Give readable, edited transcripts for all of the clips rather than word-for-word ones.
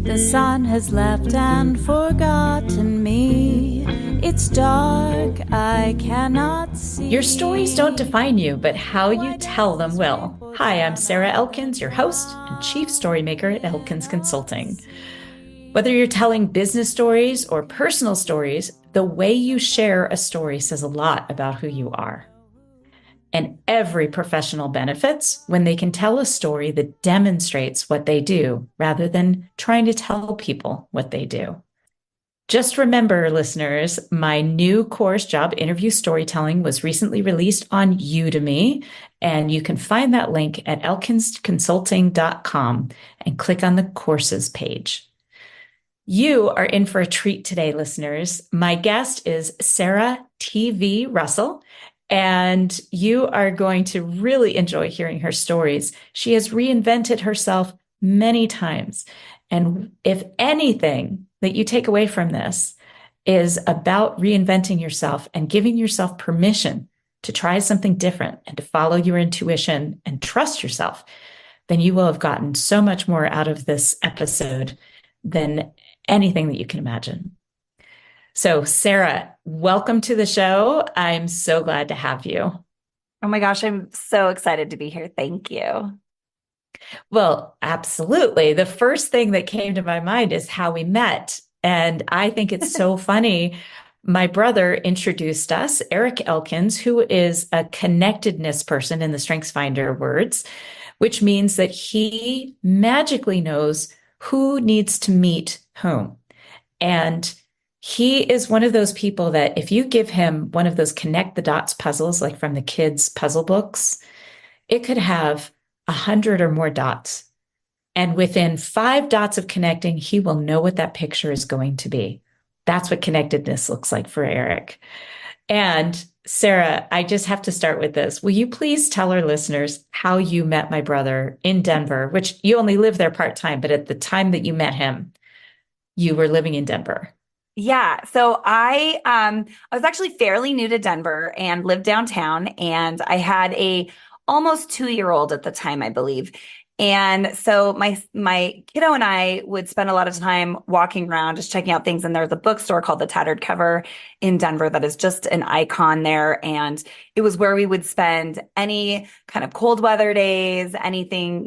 The sun has left and forgotten me. It's dark, I cannot see. Your stories don't define you, but how you tell them will. Hi, I'm Sarah Elkins, your host and chief storymaker at Elkins Consulting. Whether you're telling business stories or personal stories, the way you share a story says a lot about who you are. And every professional benefits when they can tell a story that demonstrates what they do rather than trying to tell people what they do. Just remember, listeners, my new course, Job Interview Storytelling, was recently released on Udemy, and you can find that link at elkinsconsulting.com and click on the courses page. You are in for a treat today, listeners. My guest is Sarah T.V. Russell, and you are going to really enjoy hearing her stories. She has reinvented herself many times. And if anything that you take away from this is about reinventing yourself and giving yourself permission to try something different and to follow your intuition and trust yourself, then you will have gotten so much more out of this episode than anything that you can imagine. So, Sarah, welcome to the show. I'm so glad to have you. Oh my gosh, I'm so excited to be here. Thank you. Well, absolutely. The first thing that came to my mind is how we met. And I think it's so funny. My brother introduced us, Eric Elkins, who is a connectedness person in the StrengthsFinder words, which means that he magically knows who needs to meet whom. And he is one of those people that if you give him one of those connect the dots puzzles, like from the kids' puzzle books, it could have 100 or more dots. And within 5 dots of connecting, he will know what that picture is going to be. That's what connectedness looks like for Eric. And Sarah, I just have to start with this. Will you please tell our listeners how you met my brother in Denver, which you only live there part-time, but at the time that you met him, you were living in Denver. Yeah, so I was actually fairly new to Denver and lived downtown, and I had a almost 2-year-old at the time, I believe. And so my kiddo and I would spend a lot of time walking around, just checking out things. And there's a bookstore called the Tattered Cover in Denver that is just an icon there. And it was where we would spend any kind of cold weather days, anything,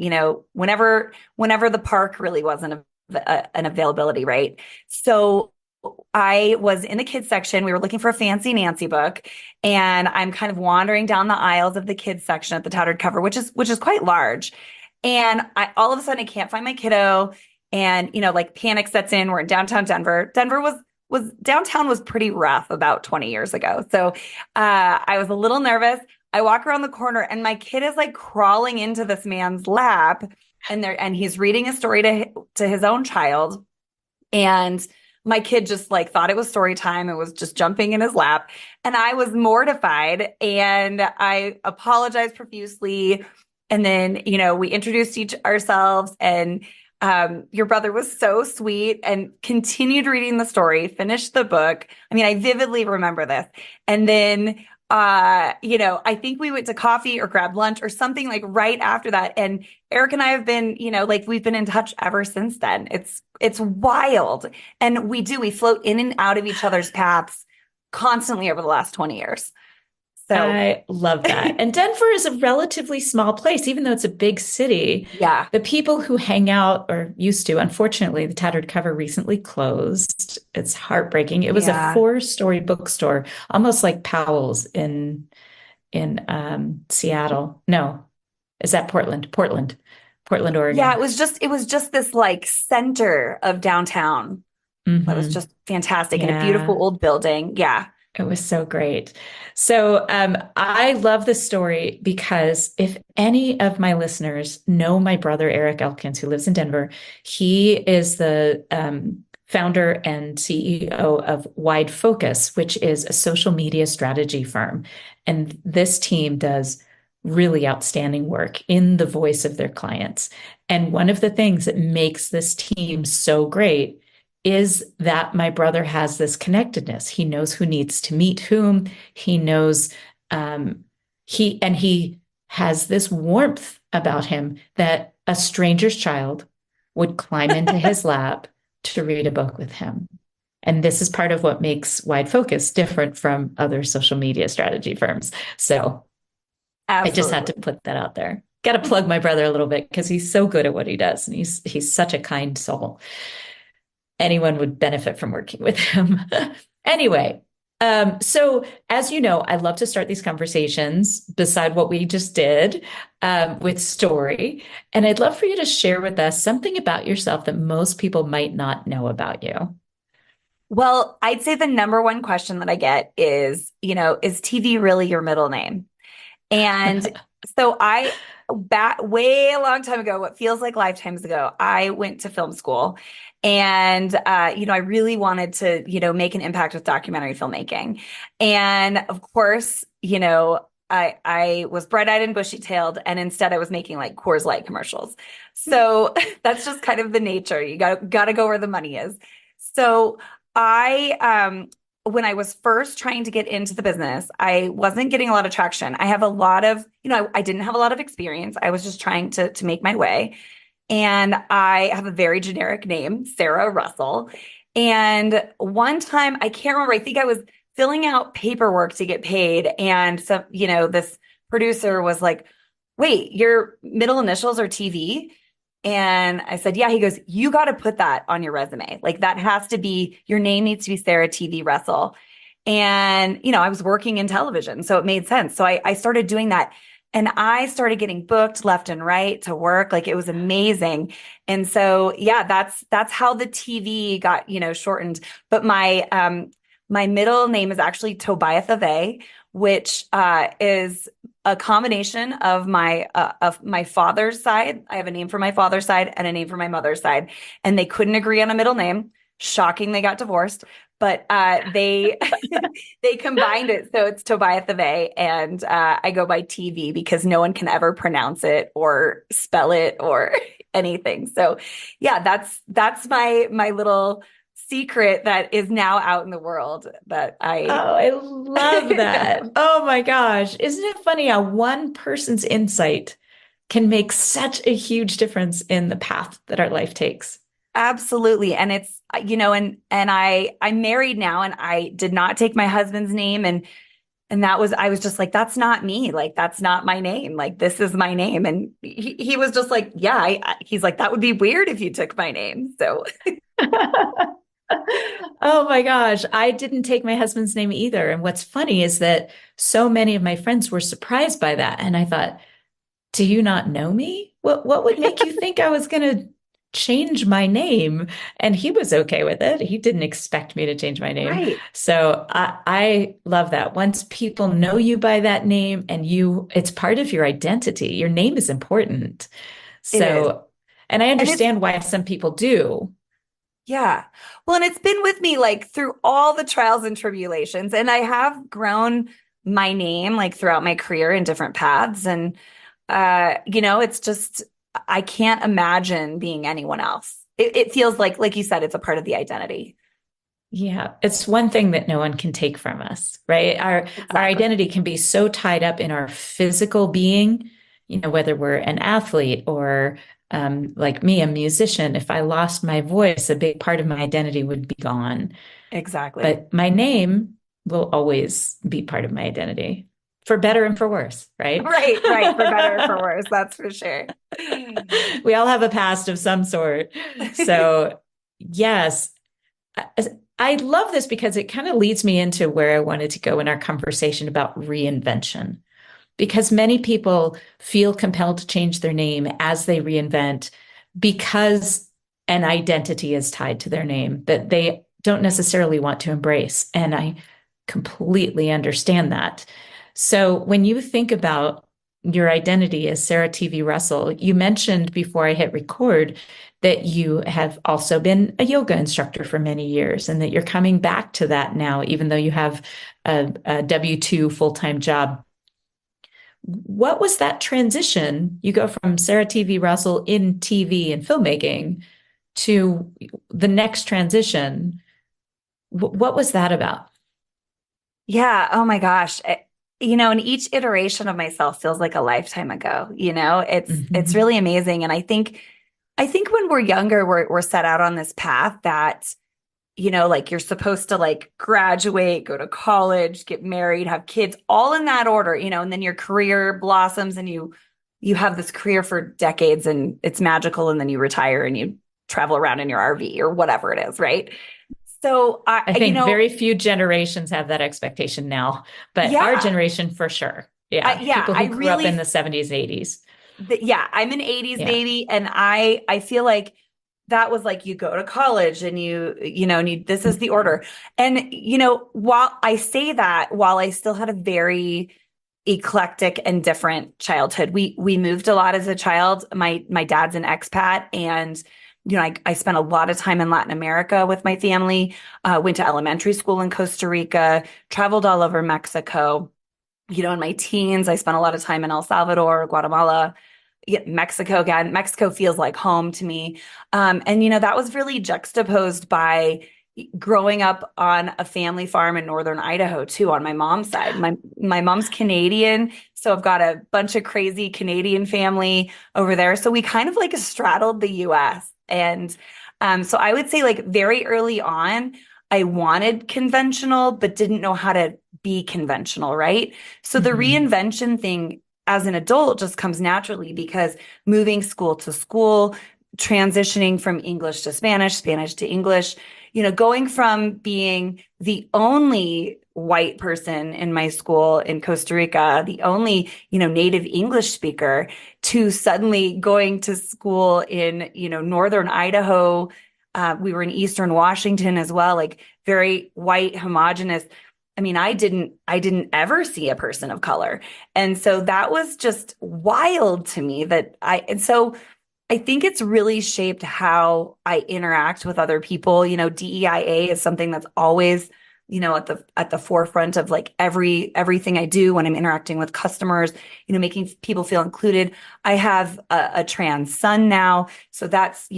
whenever the park really wasn't an availability, right? So I was in the kids section. We were looking for a Fancy Nancy book, and I'm kind of wandering down the aisles of the kids section at the Tattered Cover, which is quite large. And I all of a sudden I can't find my kiddo, and like panic sets in. We're in downtown Denver. Denver was downtown was pretty rough about 20 years ago. So I was a little nervous. I walk around the corner, and my kid is like crawling into this man's lap, and he's reading a story to his own child, and my kid just like thought it was story time and was just jumping in his lap. And I was mortified, and I apologized profusely. And then, we introduced ourselves, and your brother was so sweet and continued reading the story, finished the book. I mean, I vividly remember this. And then, I think we went to coffee or grabbed lunch or something like right after that. And Eric and I have been, like we've been in touch ever since then. It's wild. And we float in and out of each other's paths constantly over the last 20 years. So I love that. And Denver is a relatively small place, even though it's a big city. yeah, The people who hang out or used to, unfortunately, the Tattered Cover recently closed. It's heartbreaking. It was a yeah. 4-story bookstore, almost like Powell's in Seattle. No, is that Portland? Portland, Yeah, Oregon. it was just this like center of downtown. That was Hmm. just fantastic, and a beautiful Yeah. old building. Yeah. It was so great. So I love this story because if any of my listeners know my brother, Eric Elkins, who lives in Denver, he is the founder and CEO of Wide Focus, which is a social media strategy firm. And this team does really outstanding work in the voice of their clients. And one of the things that makes this team so great is that my brother has this connectedness. He knows who needs to meet whom. He knows he has this warmth about him that a stranger's child would climb into his lap to read a book with him. And this is part of what makes Wide Focus different from other social media strategy firms. So I just had to Absolutely. put that out there. Got to plug my brother a little bit because he's so good at what he does, and he's such a kind soul. Anyone would benefit from working with him. Anyway, so as you know, I love to start these conversations beside what we just did with story. And I'd love for you to share with us something about yourself that most people might not know about you. Well, I'd say the number one question that I get is, is TV really your middle name? And so back way a long time ago, what feels like lifetimes ago, I went to film school and, I really wanted to, make an impact with documentary filmmaking. And of course, I was bright-eyed and bushy-tailed, and instead I was making like Coors Light commercials. So that's just kind of the nature. You got to go where the money is. So when I was first trying to get into the business, I wasn't getting a lot of traction. I have a lot of, I didn't have a lot of experience. I was just trying to make my way. And I have a very generic name, Sarah Russell. And one time, I can't remember, I think I was filling out paperwork to get paid. And so, this producer was like, wait, your middle initials are TV? And I said, yeah. He goes, you got to put that on your resume. Like that has to be, your name needs to be Sarah TV Russell. And, I was working in television, so it made sense. So I started doing that. And I started getting booked left and right to work. Like it was amazing. And so, yeah, that's how the TV got, shortened. But my middle name is actually Tobiatha Vey, which is a combination of my father's side. I have a name for my father's side and a name for my mother's side, and they couldn't agree on a middle name. Shocking, they got divorced, but they they combined it, so it's Tobiatha Vey, and I go by TV because no one can ever pronounce it or spell it or anything. So, yeah, that's my little secret that is now out in the world that Oh, I I love that. Oh my gosh. Isn't it funny how one person's insight can make such a huge difference in the path that our life takes? Absolutely. And it's, and I'm married now, and I did not take my husband's name, and I was just like, that's not me. Like, that's not my name. Like, this is my name. And he was just like, yeah, he's like, that would be weird if you took my name. So Oh my gosh, I didn't take my husband's name either. And what's funny is that so many of my friends were surprised by that. And I thought, do you not know me? What would make you think I was going to change my name? And he was okay with it. He didn't expect me to change my name. right. So I love that. Once people know you by that name and it's part of your identity, your name is important. It is. So, and I And it's understand why some people do. Yeah. Well, and it's been with me like through all the trials and tribulations. And I have grown my name like throughout my career in different paths. And it's just I can't imagine being anyone else. It feels like you said, it's a part of the identity. Yeah, it's one thing that no one can take from us, right? Our Exactly. identity can be so tied up in our physical being, whether we're an athlete or like me, a musician. If I lost my voice, a big part of my identity would be gone. Exactly. But my name will always be part of my identity, for better and for worse, right? Right, right. For better or for worse, that's for sure. We all have a past of some sort. So, yes, I love this because it kind of leads me into where I wanted to go in our conversation about reinvention. Because many people feel compelled to change their name as they reinvent because an identity is tied to their name that they don't necessarily want to embrace. And I completely understand that. So when you think about your identity as Sarah TV Russell, you mentioned before I hit record that you have also been a yoga instructor for many years and that you're coming back to that now, even though you have a W-2 full-time job. What was that transition? You go from Sarah TV Russell in TV and filmmaking to the next transition. What was that about? Yeah. Oh my gosh. and each iteration of myself feels like a lifetime ago. It's Mhm. really amazing. And I think when we're younger, we're set out on this path that, like you're supposed to like graduate, go to college, get married, have kids, all in that order, and then your career blossoms and you have this career for decades and it's magical, and then you retire and you travel around in your RV or whatever it is, right? So I think very few generations have that expectation now, but our yeah, generation for sure. Yeah. yeah, People I who grew up in really the 70s, 80s. yeah, I'm an 80s Yeah. baby, and I feel like that was like you go to college and this is the order. And while I say that, while I still had a very eclectic and different childhood, we moved a lot as a child. My dad's an expat, and I spent a lot of time in Latin America with my family. Went to elementary school in Costa Rica, traveled all over Mexico. In my teens, I spent a lot of time in El Salvador, Guatemala, yeah, Mexico. Again, Mexico feels like home to me. And that was really juxtaposed by growing up on a family farm in northern Idaho too, on my mom's side. My mom's Canadian, so I've got a bunch of crazy Canadian family over there. So we kind of like straddled the US. And so I would say like very early on, I wanted conventional, but didn't know how to be conventional, right? So the Mhm. reinvention thing as an adult just comes naturally because moving school to school, transitioning from English to Spanish, Spanish to English, going from being the only white person in my school in Costa Rica, the only, native English speaker, to suddenly going to school in, northern Idaho. We were in Eastern Washington as well, like very white, homogenous. I mean, I didn't ever see a person of color. And so that was just wild to me and so I think it's really shaped how I interact with other people. DEIA is something that's always, at the forefront of like everything I do when I'm interacting with customers, making people feel included. I have a trans son now, so that's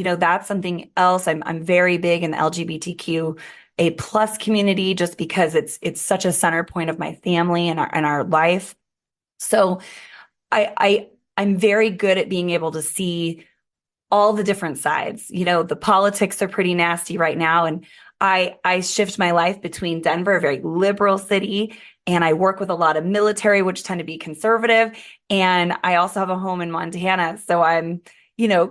something else. I'm very big in the LGBTQ a plus community just because it's such a center point of my family and our life. So I'm very good at being able to see all the different sides. The politics are pretty nasty right now. And I shift my life between Denver, a very liberal city, and I work with a lot of military, which tend to be conservative. And I also have a home in Montana. So I'm,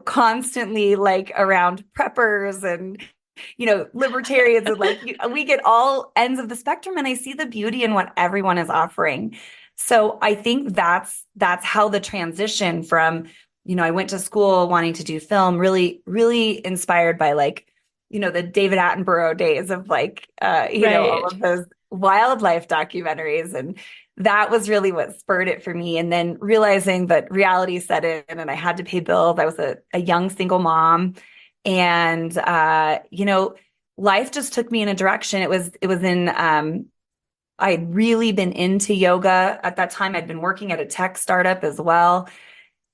constantly like around preppers and, libertarians and like we get all ends of the spectrum. And I see the beauty in what everyone is offering. So I think that's how the transition from I went to school wanting to do film, really, really inspired by like, the David Attenborough days of like, all Right. of those wildlife documentaries. And that was really what spurred it for me. And then realizing that reality set in and I had to pay bills. I was a young single mom. And, life just took me in a direction. It was in, I'd really been into yoga at that time. I'd been working at a tech startup as well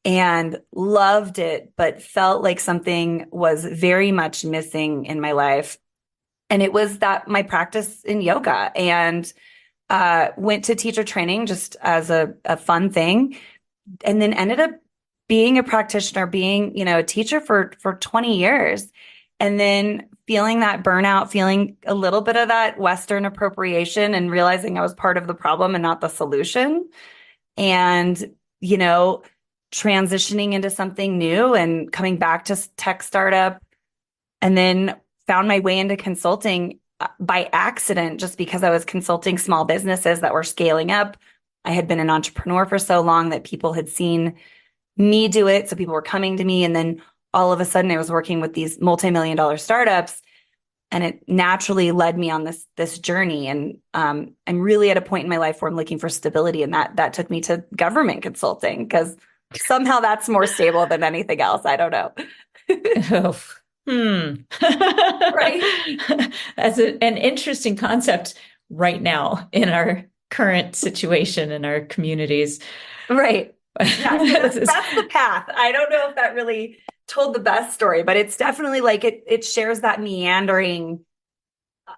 and loved it, but felt like something was very much missing in my life. And it was that my practice in yoga and went to teacher training just as a fun thing. And then ended up being a practitioner, being, a teacher for 20 years. And then feeling that burnout, feeling a little bit of that Western appropriation and realizing I was part of the problem and not the solution. And, you know, transitioning into something new and coming back to tech startup, and then found my way into consulting by accident just because I was consulting small businesses that were scaling up. I had been an entrepreneur for so long that people had seen me do it. So people were coming to me. And then all of a sudden I was working with these multi-million-dollar startups, and it naturally led me on this journey. And I'm really at a point in my life where I'm looking for stability, and that took me to government consulting because somehow that's more stable than anything else. I don't know. Oh, hmm. Right. That's an interesting concept right now in our current situation in our communities. Right. Yeah. So that's the path. I don't know if that really told the best story, but it's definitely like it shares that meandering.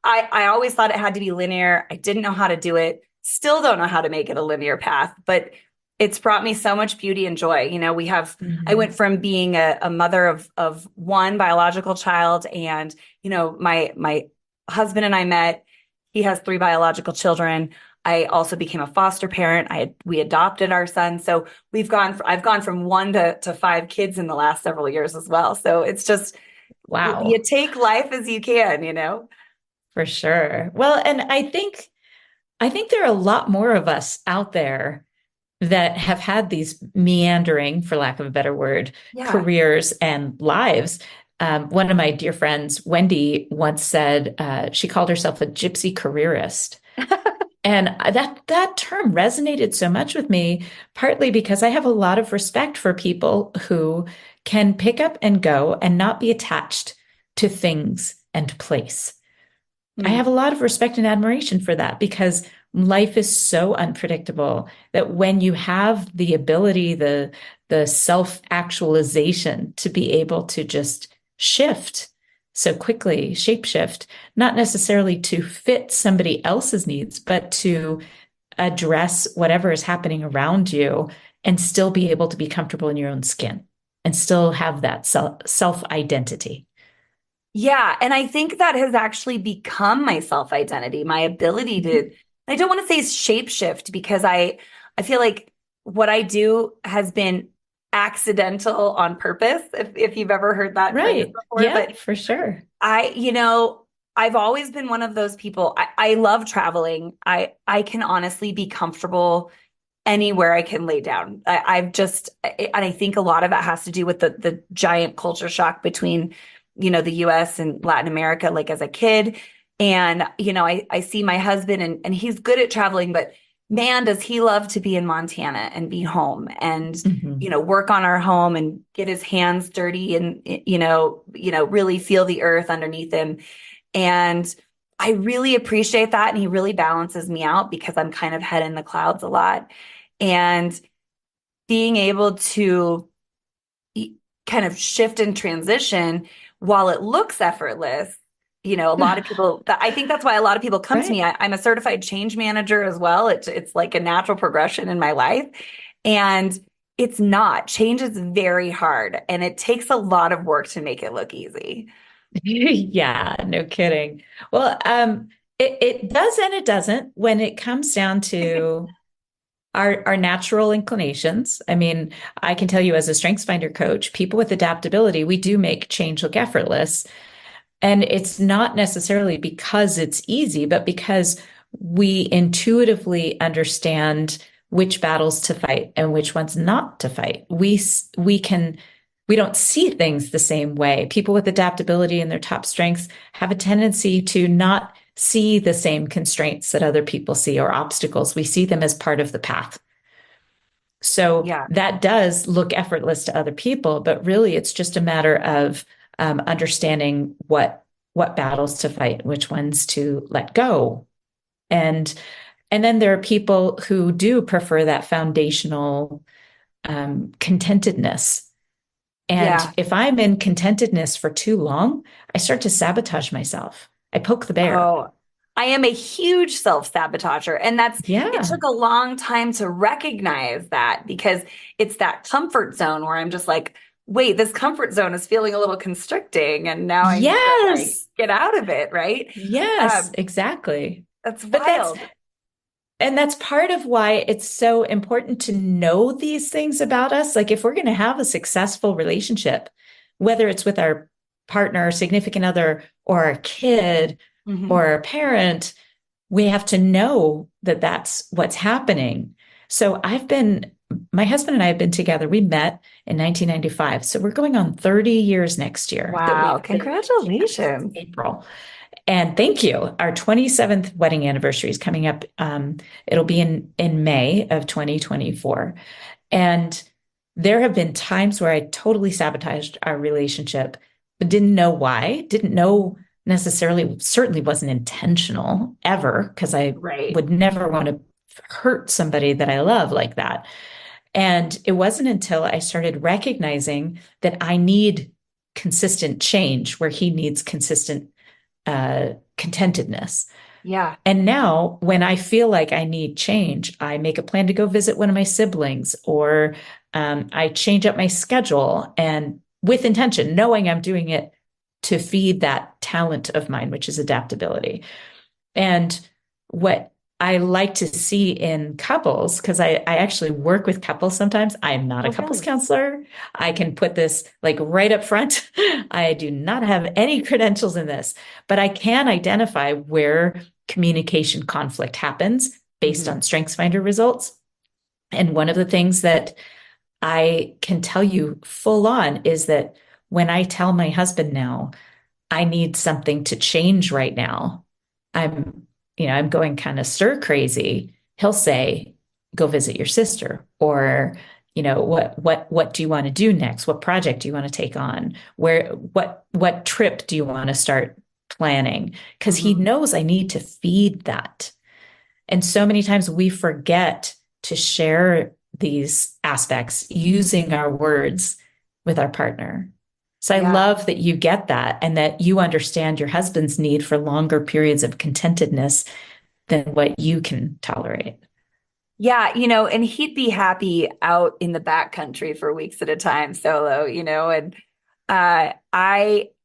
I always thought it had to be linear. I didn't know how to do it. Still don't know how to make it a linear path, but it's brought me so much beauty and joy. I went Mhm. from being a mother of one biological child, and my husband and I met. He has three biological children. I also became a foster parent. We adopted our son. So I've gone from one to five kids in the last several years as well. So it's just, you Wow, take life as you can. for sure. Well, and I think there are a lot more of us out there that have had these meandering, for lack of a better word, Yeah. careers and lives. One of my dear friends, Wendy, once said she called herself a gypsy careerist. And that term resonated so much with me, partly because I have a lot of respect for people who can pick up and go and not be attached to things and place. I Mm. have a lot of respect and admiration for that because life is so unpredictable that when you have the ability, the self-actualization to be able to just shift so quickly, shapeshift, not necessarily to fit somebody else's needs, but to address whatever is happening around you and still be able to be comfortable in your own skin and still have that self-identity. Yeah, and I think that has actually become my self-identity, my ability to, I don't want to say shapeshift because I feel like what I do has been accidental on purpose, if you've ever heard that phrase Right. before. Yeah, But for sure. I've always been one of those people. I love traveling. I can honestly be comfortable anywhere I can lay down. And I think a lot of it has to do with the giant culture shock between, the US and Latin America, like as a kid. And, I see my husband and he's good at traveling, but man, does he love to be in Montana and be home and, Mhm. work on our home and get his hands dirty and, really feel the earth underneath him. And I really appreciate that. And he really balances me out because I'm kind of head in the clouds a lot. And being able to kind of shift and transition while it looks effortless. A lot of people, I think that's why a lot of people come to me. Right. I'm a certified change manager as well. It's like a natural progression in my life. And it's not. Change is very hard and it takes a lot of work to make it look easy. Yeah, no kidding. Well, it does and it doesn't when it comes down to our natural inclinations. I mean, I can tell you as a strengths finder coach, people with adaptability, we do make change look effortless. And it's not necessarily because it's easy, but because we intuitively understand which battles to fight and which ones not to fight. We don't see things the same way. People with adaptability and their top strengths have a tendency to not see the same constraints that other people see or obstacles. We see them as part of the path. So Yeah. that does look effortless to other people, but really it's just a matter of understanding what battles to fight, which ones to let go. And and then there are people who do prefer that foundational contentedness. And Yeah. if I'm in contentedness for too long, I start to sabotage myself. I poke the bear. Oh, I am a huge self-sabotager. And it Yeah. took a long time to recognize that because it's that comfort zone where I'm just like, wait, this comfort zone is feeling a little constricting. And now I need to like Yes. get out of it, right? Yes, Um, exactly. that's But wild. that's part of why it's so important to know these things about us. Like if we're going to have a successful relationship, whether it's with our partner, significant other, or a kid Mhm. or a parent, we have to know that that's what's happening. So my husband and I have been together. We met in 1995. So we're going on 30 years next year that Wow. we've been together since Congratulations. April. And thank you. Our 27th wedding anniversary is coming up. It'll be in May of 2024. And there have been times where I totally sabotaged our relationship, but didn't know why, didn't know necessarily, certainly wasn't intentional ever, because I Right. would never want to hurt somebody that I love like that. And it wasn't until I started recognizing that I need consistent change where he needs consistent contentedness. Yeah. And now, when I feel like I need change, I make a plan to go visit one of my siblings, or I change up my schedule and with intention, knowing I'm doing it to feed that talent of mine, which is adaptability. And what I like to see in couples, because I actually work with couples sometimes. I'm not a Oh, couples really? counselor. I can put this like right up front. I do not have any credentials in this, but I can identify where communication conflict happens based Hmm. on StrengthsFinder results. And one of the things that I can tell you full on is that when I tell my husband now, I need something to change right now. I'm, I'm going kind of stir crazy. He'll say, go visit your sister, or, what do you want to do next? What project do you want to take on? What trip do you want to start planning? Because he Hmm. knows I need to feed that. And so many times we forget to share these aspects using our words with our partner. So I Yeah. love that you get that and that you understand your husband's need for longer periods of contentedness than what you can tolerate. Yeah, and he'd be happy out in the back country for weeks at a time solo, and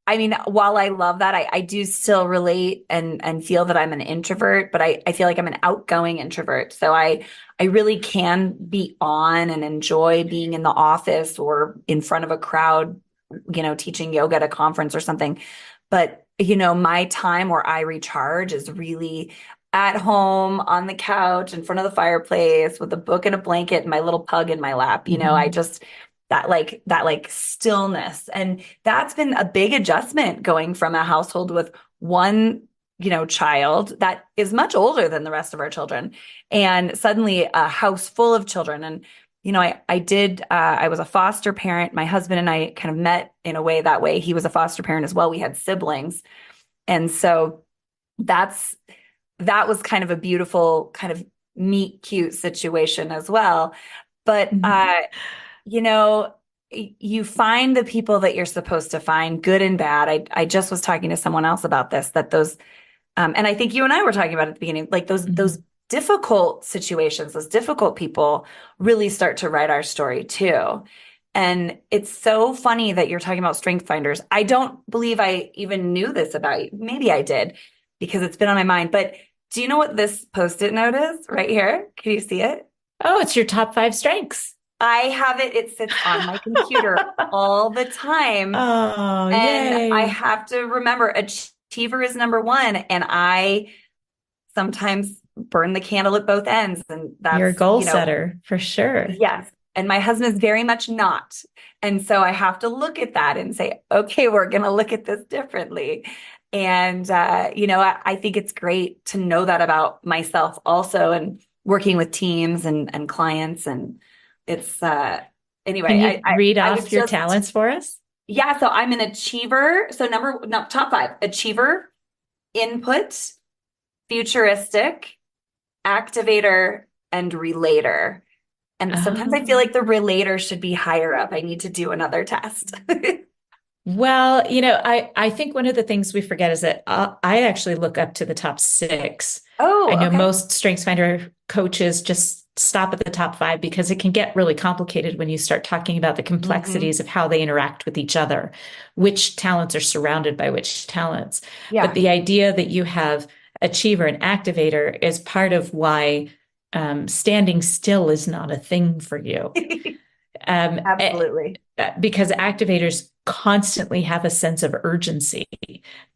I mean, while I love that, I do still relate and feel that I'm an introvert, but I feel like I'm an outgoing introvert. So I really can be on and enjoy being in the office or in front of a crowd, teaching yoga at a conference or something. But, my time where I recharge is really at home on the couch in front of the fireplace with a book and a blanket and my little pug in my lap. I Mhm. just that stillness. And that's been a big adjustment going from a household with one, child that is much older than the rest of our children and suddenly a house full of children. And I was a foster parent. My husband and I kind of met in a way that way. He was a foster parent as well. We had siblings. And so that's that was kind of a beautiful kind of meet cute situation as well. But you know, you find the people that you're supposed to find, good and bad. I just was talking to someone else about this, that those and I think you and I were talking about at the beginning, like those Mhm. difficult situations, those difficult people really start to write our story too. And it's so funny that you're talking about strength finders. I don't believe I even knew this about you. Maybe I did because it's been on my mind. But do you know what this post-it note is right here? Can you see it? Oh, it's your top five strengths. I have it. It sits on my computer all the time. Oh, And I yay. have to remember achiever is number one. And I sometimes burn the candle at both ends. And You're a that's, goal setter for sure. yes. And my husband is very much not. And so I have to look at that and say, okay, we're going to look at this differently. And, I think it's great to know that about myself also and working with teams and clients. And it's, Can anyway, you read I would off your just, talents for us? yeah. So I'm an achiever. So no, top five, achiever, input, futuristic, activator, and relator. And sometimes I feel Oh. like the relator should be higher up. I need to do another test. Well, I think one of the things we forget is that I actually look up to the top six. I Oh, know okay. most StrengthsFinder coaches just stop at the top five because it can get really complicated when you start talking about the Hmm. complexities of how they interact with each other, which talents are surrounded by which talents. But Yeah. the idea that you have achiever and activator is part of why standing still is not a thing for you. Um, eh, Absolutely. because activators constantly have a sense of urgency,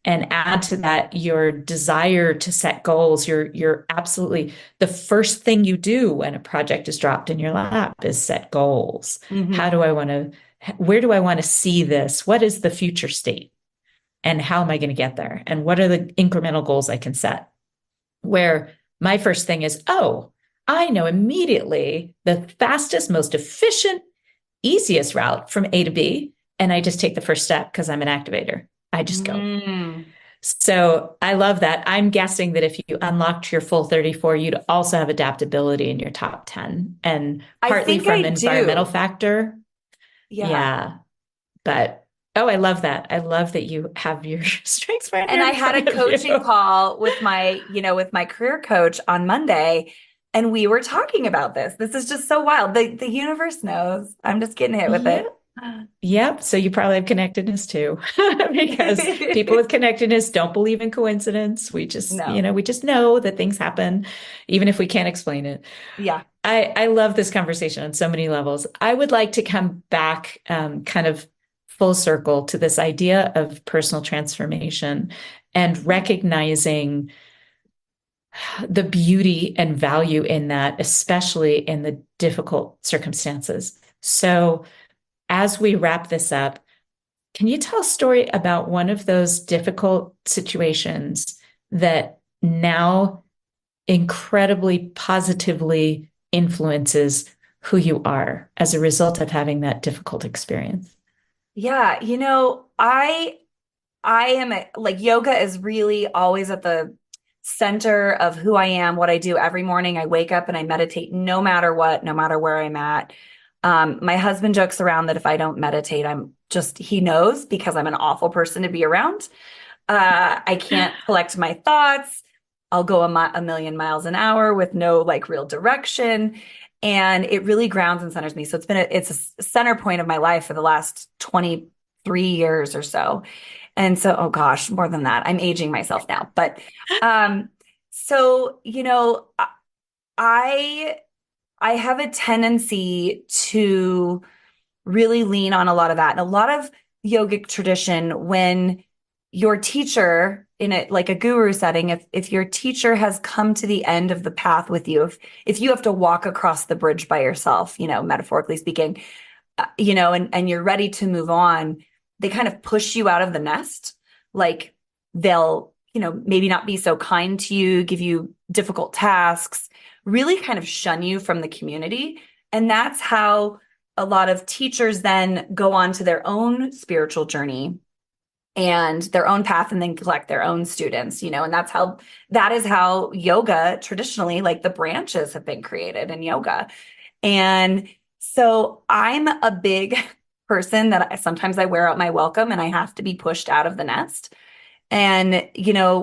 and add to that your desire to set goals. You're absolutely, the first thing you do when a project is dropped in your lap is set goals. How Hmm. do I want to, where do I want to see this? What is the future state? And how am I going to get there? And what are the incremental goals I can set? Where my first thing is, oh, I know immediately the fastest, most efficient, easiest route from A to B. And I just take the first step because I'm an activator. I just go. Mm. So I love that. I'm guessing that if you unlocked your full 34, you'd also have adaptability in your top 10, and I partly think from I environmental do. factor. Yeah. Yeah. But Oh, I love that. I love that you have your strengths And finder I in had a front of coaching you. call with with my career coach on Monday, and we were talking about this. This is just so wild. The universe knows. I'm just getting hit with Yeah. it. Yep. So you probably have connectedness too, because people with connectedness don't believe in coincidence. No. We just know that things happen, even if we can't explain it. Yeah. I love this conversation on so many levels. I would like to come back kind of full circle to this idea of personal transformation and recognizing the beauty and value in that, especially in the difficult circumstances. So, as we wrap this up, can you tell a story about one of those difficult situations that now incredibly positively influences who you are as a result of having that difficult experience? Yeah, I am like yoga is really always at the center of who I am, what I do every morning. I wake up and I meditate no matter what, no matter where I'm at. My husband jokes around that if I don't meditate, he knows because I'm an awful person to be around. I can't collect my thoughts. I'll go a million miles an hour with no like real direction. And it really grounds and centers me. So it's a center point of my life for the last 23 years or so. And so, oh gosh, more than that. I'm aging myself now. But so, I I have a tendency to really lean on a lot of that. And a lot of yogic tradition, when your teacher in it, like a guru setting, if your teacher has come to the end of the path with you, if you have to walk across the bridge by yourself, metaphorically speaking, and you're ready to move on, they kind of push you out of the nest. Like they'll, maybe not be so kind to you, give you difficult tasks, really kind of shun you from the community. And that's how a lot of teachers then go on to their own spiritual journey and their own path and then collect their own students, and that is how yoga traditionally, like the branches have been created in yoga. And so I'm a big person that sometimes I wear out my welcome and I have to be pushed out of the nest. And,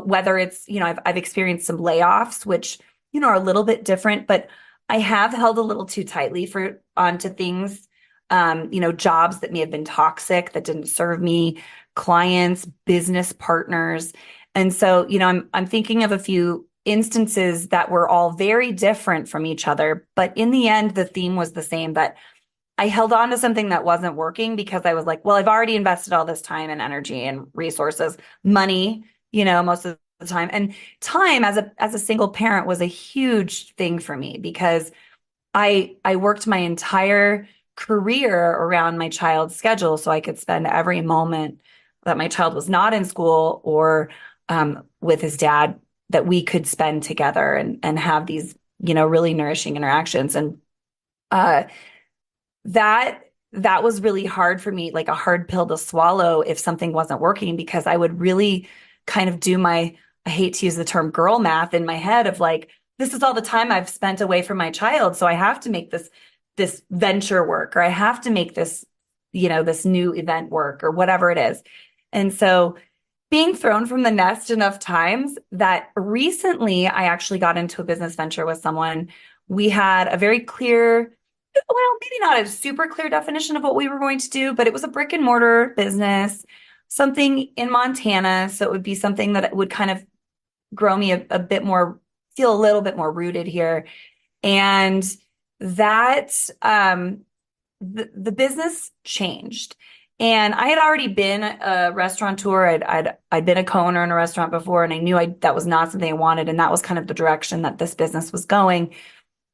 whether it's, I've experienced some layoffs, which, are a little bit different, but I have held a little too tightly onto things, jobs that may have been toxic, that didn't serve me, clients, business partners. And so, I'm thinking of a few instances that were all very different from each other. But in the end, the theme was the same, that I held on to something that wasn't working because I was like, well, I've already invested all this time and energy and resources, money, most of the time. And time as a single parent was a huge thing for me because I worked my entire career around my child's schedule so I could spend every moment that my child was not in school or with his dad that we could spend together and have these, really nourishing interactions. And uh, that was really hard for me, like a hard pill to swallow if something wasn't working, because I would really kind of do I hate to use the term girl math in my head of like, this is all the time I've spent away from my child. So I have to make this venture work, or I have to make this, this new event work or whatever it is. And so being thrown from the nest enough times that recently I actually got into a business venture with someone. We had a very clear, well, maybe not a super clear definition of what we were going to do, but it was a brick and mortar business, something in Montana. So it would be something that would kind of grow me a bit more, feel a little bit more rooted here. And that the business changed. And I had already been a restaurateur. I'd been a co-owner in a restaurant before, and I knew that was not something I wanted. And that was kind of the direction that this business was going,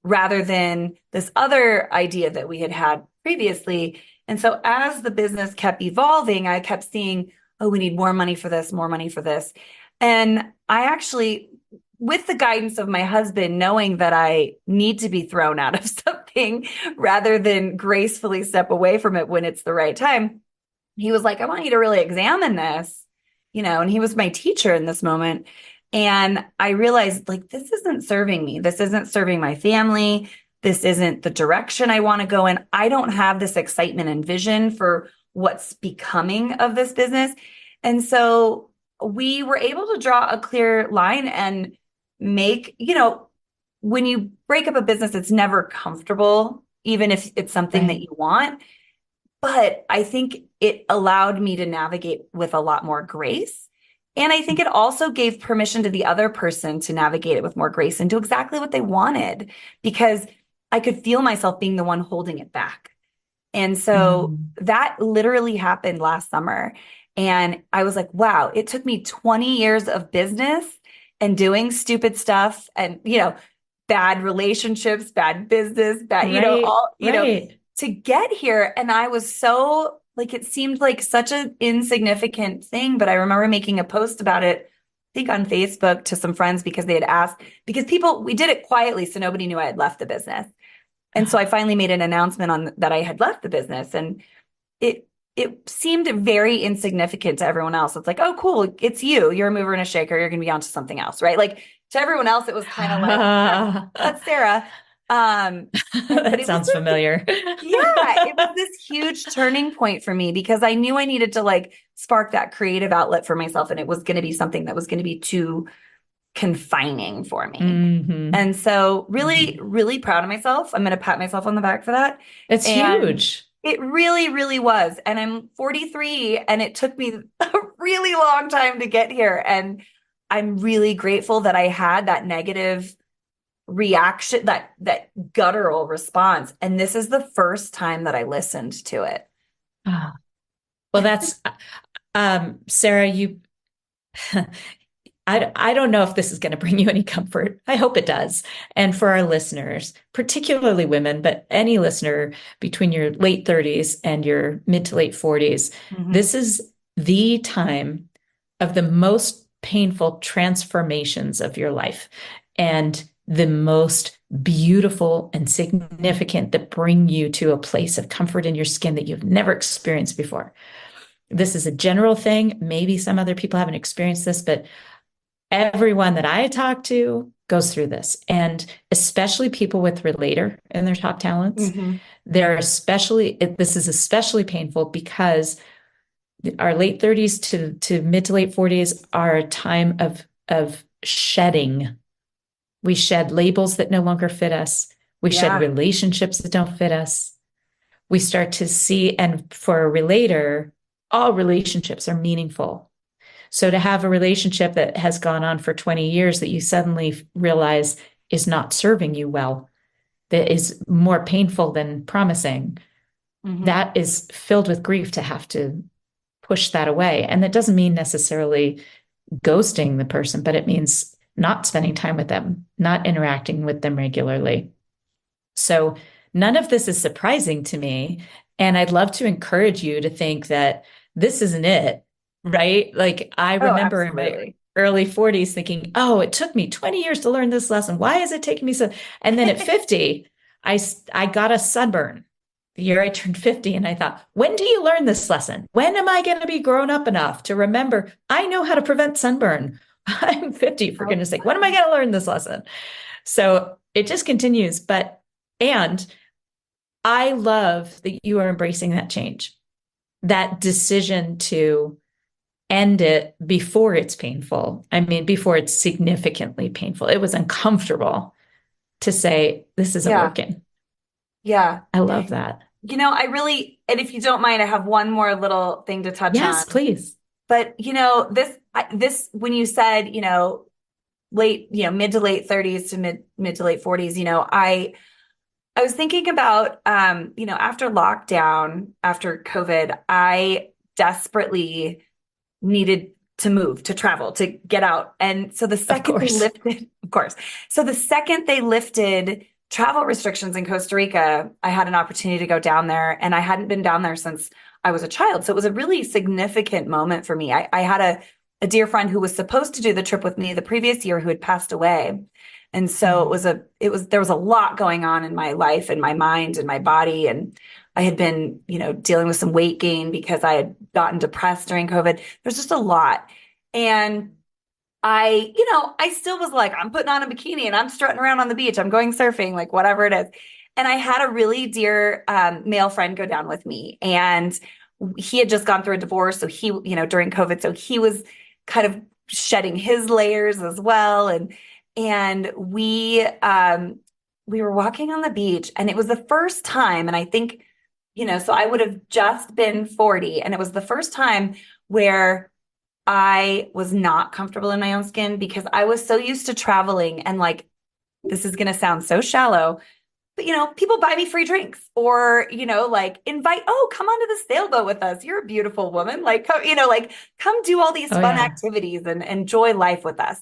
rather than this other idea that we had had previously. And so as the business kept evolving, I kept seeing, oh, we need more money for this, more money for this. And I actually, with the guidance of my husband, knowing that I need to be thrown out of something rather than gracefully step away from it when it's the right time, he was like, I want you to really examine this, and he was my teacher in this moment. And I realized, like, this isn't serving me. This isn't serving my family. This isn't the direction I want to go in. I don't have this excitement and vision for what's becoming of this business. And so we were able to draw a clear line and make, when you break up a business, it's never comfortable, even if it's something that Right. you want. But I think it allowed me to navigate with a lot more grace. And I think it also gave permission to the other person to navigate it with more grace and do exactly what they wanted, because I could feel myself being the one holding it back. And so Mm. that literally happened last summer. And I was like, wow, it took me 20 years of business and doing stupid stuff and, bad relationships, bad business, bad, Right. all, Right. to get here. And I was so like, it seemed like such an insignificant thing. But I remember making a post about it, I think on Facebook, to some friends because they had asked, because we did it quietly. So nobody knew I had left the business. And so I finally made an announcement on that I had left the business, and it it seemed very insignificant to everyone else. It's like, oh, cool, it's you. You're a mover and a shaker. You're going to be on to something else, right? Like to everyone else, it was kind of like, that's Sarah. Um, but That it was sounds this, familiar. yeah, it was this huge turning point for me because I knew I needed to like spark that creative outlet for myself, and it was going to be something that was going to be too confining for me. Hmm. And so really, Hmm. really proud of myself. I'm going to pat myself on the back for that. It's And huge. it really, really was. And I'm 43 and it took me a really long time to get here. And I'm really grateful that I had that negative reaction, that guttural response. And this is the first time that I listened to it. Ah. Well, that's Sarah, you I don't know if this is going to bring you any comfort. I hope it does. And for our listeners, particularly women, but any listener between your late 30s and your mid to late 40s, Mhm. this is the time of the most painful transformations of your life and the most beautiful and significant that bring you to a place of comfort in your skin that you've never experienced before. This is a general thing. Maybe some other people haven't experienced this, but everyone that I talk to goes through this. And especially people with relator in their top talents, Mhm. this is especially painful because our late 30s to mid to late 40s are a time of shedding. We shed labels that no longer fit us. We shed Yeah. relationships that don't fit us. We start to see, and for a relator, all relationships are meaningful. So to have a relationship that has gone on for 20 years that you suddenly realize is not serving you well, that is more painful than promising, Mhm. that is filled with grief to have to push that away. And that doesn't mean necessarily ghosting the person, but it means not spending time with them, not interacting with them regularly. So none of this is surprising to me. And I'd love to encourage you to think that this isn't it, right? Like I Oh, remember in my absolutely. early 40s thinking, oh, it took me 20 years to learn this lesson. Why is it taking me so? And then at 50, I got a sunburn the year I turned 50. And I thought, when do you learn this lesson? When am I going to be grown up enough to remember I know how to prevent sunburn? I'm 50, for Oh, goodness sake. When am I going to learn this lesson? So it just continues. And I love that you are embracing that change, that decision to end it before it's painful. I mean, before it's significantly painful. It was uncomfortable to say, this isn't yeah. working. Yeah. I love that. I really, and if you don't mind, I have one more little thing to touch Yes, on. please. But, when you said, late, mid to late 30s to mid to late 40s, I was thinking about, after lockdown, after COVID, I desperately needed to move, to travel, to get out. And so the Of second they course. lifted, of course, so the second they lifted travel restrictions in Costa Rica, I had an opportunity to go down there. And I hadn't been down there since I was a child. So it was a really significant moment for me. I had a dear friend who was supposed to do the trip with me the previous year who had passed away. And so there was a lot going on in my life and my mind and my body. And I had been, dealing with some weight gain because I had gotten depressed during COVID. There's just a lot. And I still was like, I'm putting on a bikini and I'm strutting around on the beach. I'm going surfing, like whatever it is. And I had a really dear male friend go down with me. And he had just gone through a divorce. So he, during COVID, so he was kind of shedding his layers as well. And we were walking on the beach, and it was the first time, and I think, so I would have just been 40, and it was the first time where I was not comfortable in my own skin because I was so used to traveling and like, this is going to sound so shallow, but people buy me free drinks or, like invite, oh, come onto the sailboat with us. You're a beautiful woman. Like, come, like come do all these Oh, fun yeah. activities and enjoy life with us.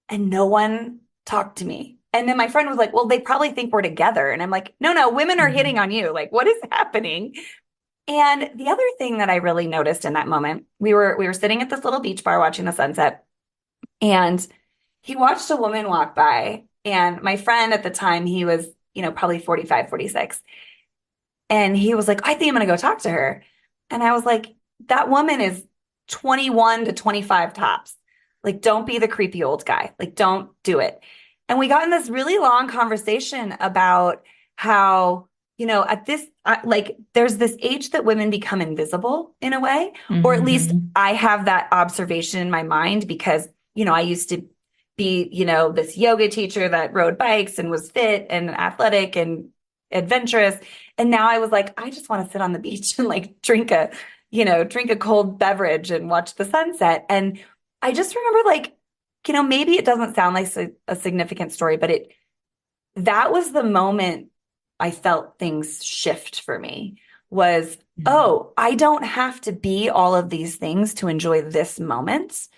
And no one talked to me. And then my friend was like, well, they probably think we're together. And I'm like, no, women are hitting on you. Like, what is happening? And the other thing that I really noticed in that moment, we were sitting at this little beach bar watching the sunset, and he watched a woman walk by. And my friend at the time, he was, probably 45, 46. And he was like, I think I'm going to go talk to her. And I was like, that woman is 21 to 25 tops. Like, don't be the creepy old guy. Like, don't do it. And we got in this really long conversation about how, at this, like, there's this age that women become invisible in a way, or at least I have that observation in my mind because, I used to be, this yoga teacher that rode bikes and was fit and athletic and adventurous. And now I was like, I just want to sit on the beach and like drink a cold beverage and watch the sunset. And I just remember like, maybe it doesn't sound like a significant story, but that was the moment I felt things shift for me was, oh, I don't have to be all of these things to enjoy this moment.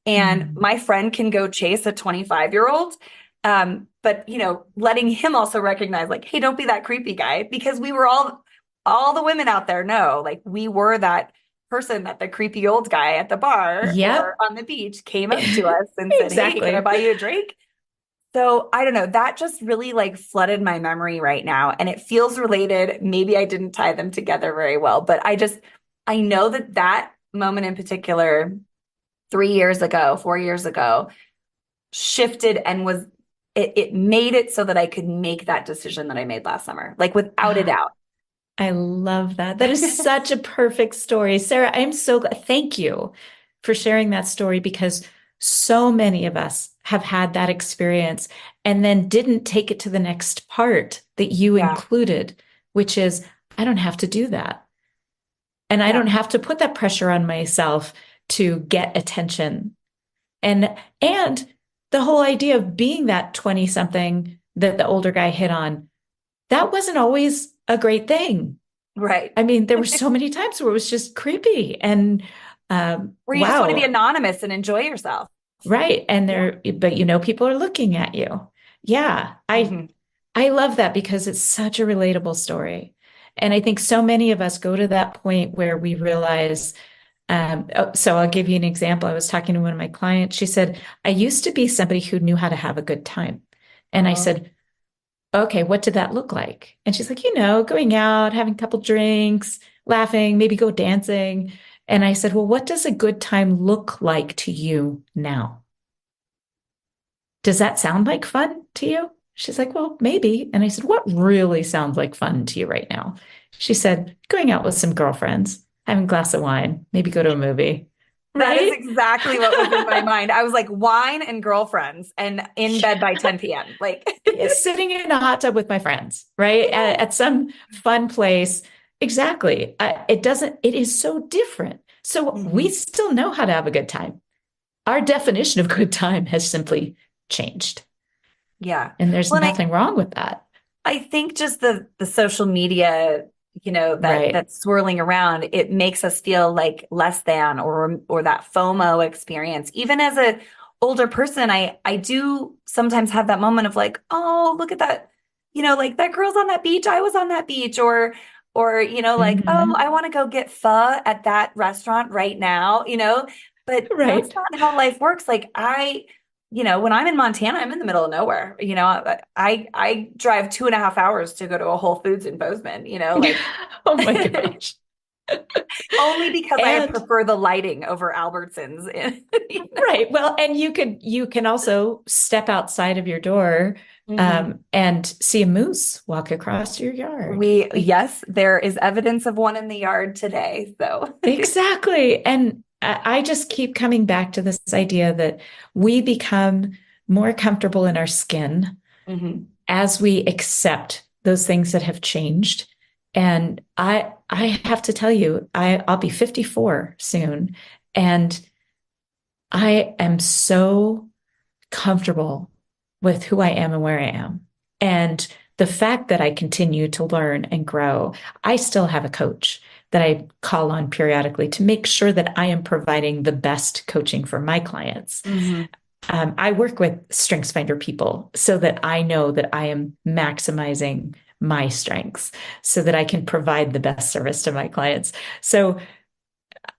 And my friend can go chase a 25-year-old. But, letting him also recognize like, hey, don't be that creepy guy, because we were all the women out there know, like we were that person that the creepy old guy at the bar or on the beach came up to us and said, Exactly. hey, can I buy you a drink? So I don't know, that just really like flooded my memory right now. And it feels related. Maybe I didn't tie them together very well, but I know that moment in particular, 3 years ago, 4 years ago, shifted and it made it so that I could make that decision that I made last summer, like without a doubt. I love that. That is such a perfect story. Sarah, I'm so glad. Thank you for sharing that story, because so many of us have had that experience and then didn't take it to the next part that you included, which is, I don't have to do that. And I don't have to put that pressure on myself to get attention. And the whole idea of being that 20 something that the older guy hit on, that wasn't always a great thing. Right. I mean, there were so many times where it was just creepy and where you just want to be anonymous and enjoy yourself. Right. And but people are looking at you. Yeah. I love that because it's such a relatable story. And I think so many of us go to that point where we realize, so I'll give you an example. I was talking to one of my clients. She said, I used to be somebody who knew how to have a good time. And I said, okay, what did that look like? And she's like, going out, having a couple drinks, laughing, maybe go dancing. And I said, well, what does a good time look like to you now? Does that sound like fun to you? She's like, well, maybe. And I said, what really sounds like fun to you right now? She said, going out with some girlfriends, having a glass of wine, maybe go to a movie. That is exactly what was in my mind. I was like, wine and girlfriends and in bed by 10 p.m. Like sitting in a hot tub with my friends, right? At some fun place. Exactly. It is so different. So we still know how to have a good time. Our definition of good time has simply changed. Yeah. And there's nothing wrong with that. I think just the social media, that's swirling around, it makes us feel like less than or that FOMO experience. Even as a older person, I do sometimes have that moment of like, oh, look at that, like that girl's on that beach, I was on that beach, or like, oh, I want to go get pho at that restaurant right now, but that's not how life works. Like when I'm in Montana, I'm in the middle of nowhere. I drive 2.5 hours to go to a Whole Foods in Bozeman, like, oh my gosh. Only because I And prefer the lighting over Albertsons. right. Well, and you can also step outside of your door Mhm. and see a moose walk across your yard. Yes, there is evidence of one in the yard today. So, Exactly. And I just keep coming back to this idea that we become more comfortable in our skin Mhm. as we accept those things that have changed. And I have to tell you, I'll be 54 soon, and I am so comfortable with who I am and where I am. And the fact that I continue to learn and grow, I still have a coach that I call on periodically to make sure that I am providing the best coaching for my clients. Mhm. I work with StrengthsFinder people so that I know that I am maximizing my strengths so that I can provide the best service to my clients. So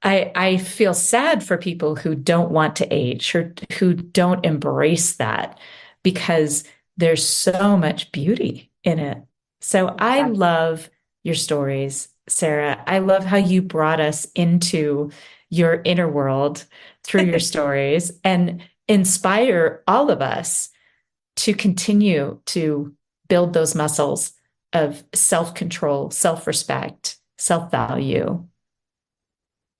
I feel sad for people who don't want to age or who don't embrace that because there's so much beauty in it. So I Exactly. love your stories, Sarah. I love how you brought us into your inner world through your stories and inspire all of us to continue to build those muscles of self-control, self-respect, self-value.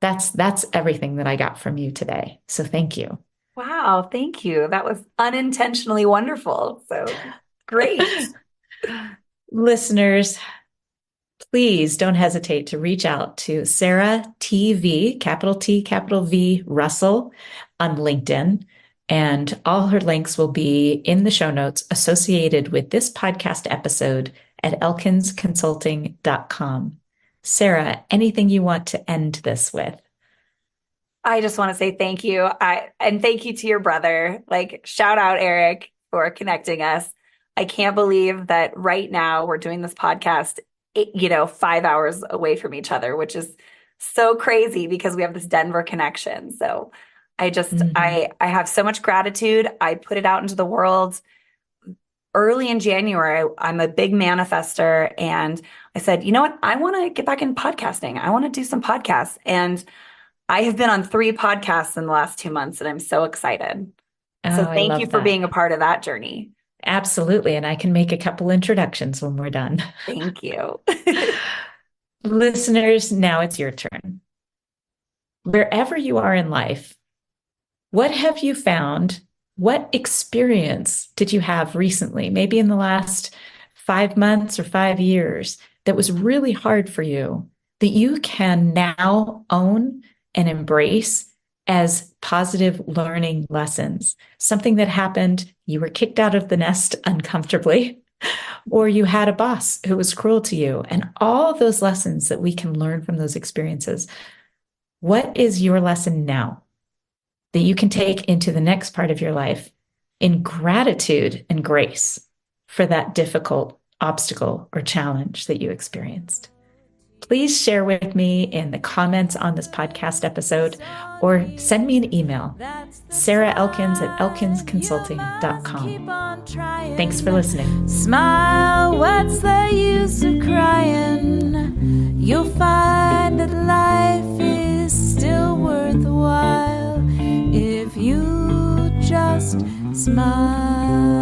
That's everything that I got from you today. So thank you. Wow, thank you. That was unintentionally wonderful. So great. Listeners, please don't hesitate to reach out to Sarah TV, capital T, capital V, Russell on LinkedIn. And all her links will be in the show notes associated with this podcast episode at elkinsconsulting.com. Sarah, anything you want to end this with? I just want to say thank you. And thank you to your brother. Like, shout out Eric for connecting us. I can't believe that right now we're doing this podcast, 5 hours away from each other, which is so crazy because we have this Denver connection. So Mhm. I have so much gratitude. I put it out into the world early in January. I'm a big manifester, and I said, you know what? I want to get back in podcasting. I want to do some podcasts. And I have been on 3 podcasts in the last 2 months, and I'm so excited. Oh, So I thank you love for that. being a part of that journey. Absolutely. And I can make a couple introductions when we're done. Thank you. Listeners, now it's your turn. Wherever you are in life, what have you found? What experience did you have recently, maybe in the last 5 months or 5 years, that was really hard for you that you can now own and embrace as positive learning lessons? Something that happened, you were kicked out of the nest uncomfortably, or you had a boss who was cruel to you, and all those lessons that we can learn from those experiences. What is your lesson now that you can take into the next part of your life in gratitude and grace for that difficult obstacle or challenge that you experienced? Please share with me in the comments on this podcast episode or send me an email, Sarah Elkins at elkinsconsulting.com. Thanks for listening. Smile, what's the use of crying? You'll find that life is still worthwhile if you just smile.